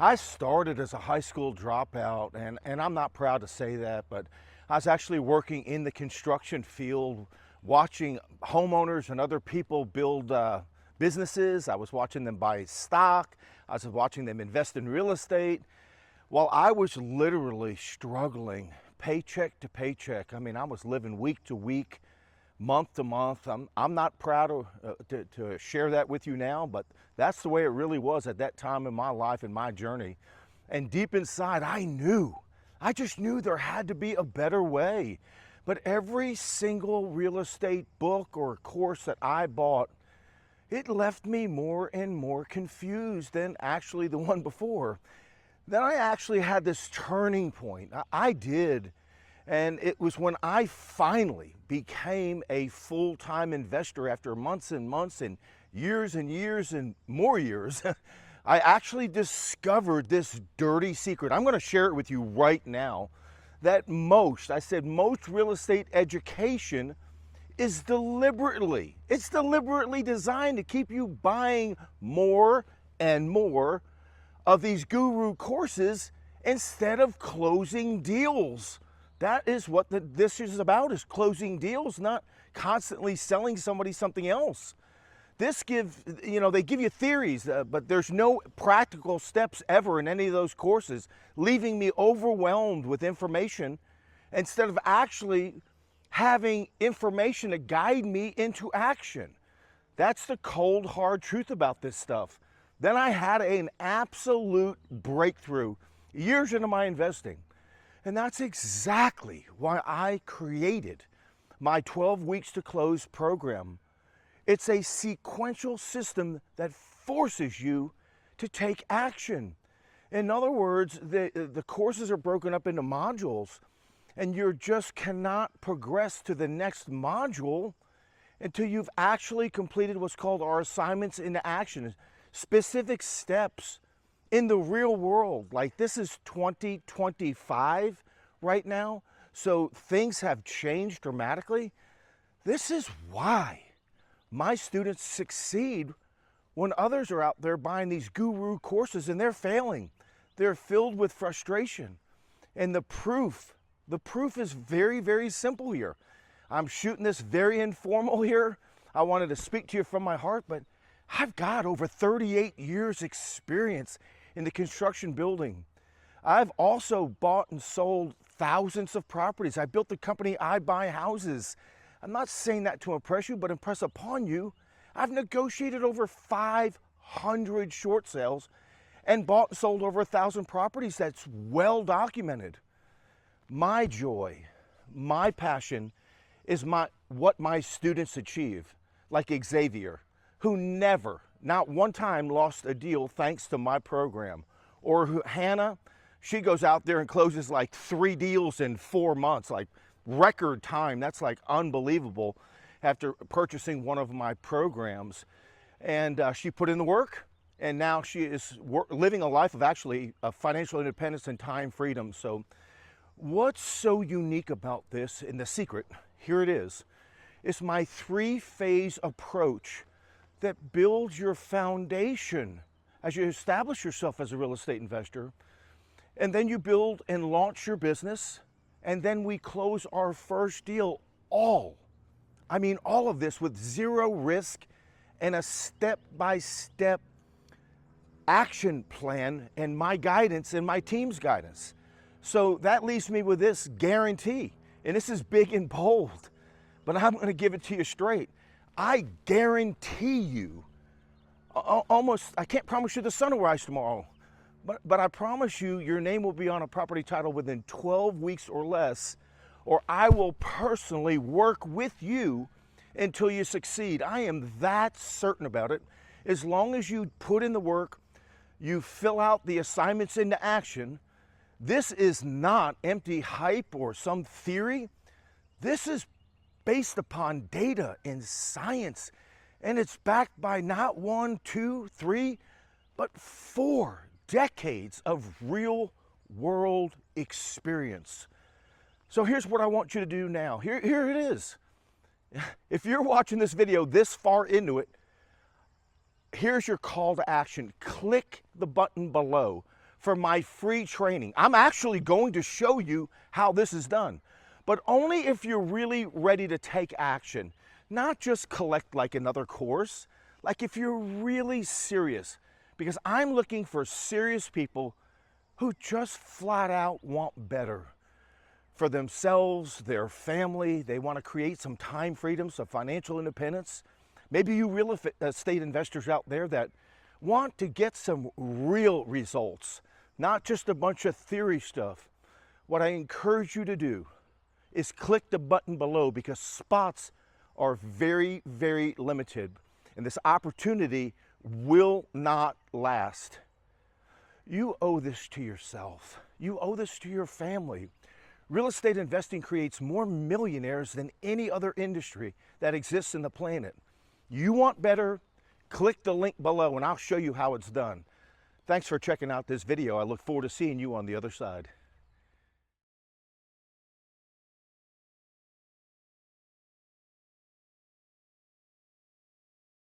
I started as a high school dropout, and I'm not proud to say that, but I was actually working in the construction field, watching homeowners and other people build businesses. I was watching them buy stock. I was watching them invest in real estate while I was literally struggling paycheck to paycheck. I mean, I was living week to week, month to month. I'm not proud to share that with you now, but that's the way it really was at that time in my life and my journey. And deep inside, I just knew there had to be a better way. But every single real estate book or course that I bought, it left me more and more confused than actually the one before. Then I actually had this turning point. I did. And it was when I finally became a full-time investor after months and months and years and more years. I actually discovered this dirty secret. I'm going to share it with you right now. That most real estate education is deliberately designed to keep you buying more and more of these guru courses instead of closing deals. That is what this is about, is closing deals, not constantly selling somebody something else. They give you theories, but there's no practical steps ever in any of those courses, leaving me overwhelmed with information instead of actually having information to guide me into action. That's the cold, hard truth about this stuff. Then I had an absolute breakthrough years into my investing. And that's exactly why I created my 12 Weeks to Close program. It's a sequential system that forces you to take action. In other words, the courses are broken up into modules, and you just cannot progress to the next module until you've actually completed what's called our assignments into action, specific steps in the real world. Like, this is 2025 right now, so things have changed dramatically. This is why my students succeed when others are out there buying these guru courses and they're failing. They're filled with frustration. And the proof is very, very simple here. I'm shooting this very informal here. I wanted to speak to you from my heart, but I've got over 38 years experience in the construction building. I've also bought and sold thousands of properties. I built the company I Buy Houses. I'm not saying that to impress you, but impress upon you. I've negotiated over 500 short sales and bought and sold over 1,000 properties. That's well documented. My joy, my passion is what my students achieve, like Xavier, who never, not one time, lost a deal thanks to my program. Or Hannah, she goes out there and closes like 3 deals in 4 months, like record time. That's like unbelievable after purchasing one of my programs. And she put in the work, and now she is living a life of actually financial independence and time freedom. So what's so unique about this, and the secret, here it is, it's my 3-phase approach that builds your foundation as you establish yourself as a real estate investor. And then you build and launch your business, and then we close our first deal. All of this with zero risk and a step-by-step action plan and my guidance and my team's guidance. So that leaves me with this guarantee, and this is big and bold, but I'm going to give it to you straight. I guarantee you, I can't promise you the sun will rise tomorrow, but I promise you your name will be on a property title within 12 weeks or less, or I will personally work with you until you succeed. I am that certain about it. As long as you put in the work, you fill out the assignments into action. This is not empty hype or some theory. This is based upon data and science, and it's backed by not 1, 2, 3, but 4 decades of real world experience. So here's what I want you to do now. Here it is. If you're watching this video this far into it, here's your call to action. Click the button below. for my free training. I'm actually going to show you how this is done, but only if you're really ready to take action, not just collect like another course, like if you're really serious, because I'm looking for serious people who just flat out want better for themselves, their family. They want to create some time freedom, some financial independence. Maybe you real estate investors out there that want to get some real results, not just a bunch of theory stuff. What I encourage you to do is click the button below, because spots are very, very limited, and this opportunity will not last. You owe this to yourself. You owe this to your family. Real estate investing creates more millionaires than any other industry that exists in the planet. You want better? Click the link below and I'll show you how it's done. Thanks for checking out this video. I look forward to seeing you on the other side.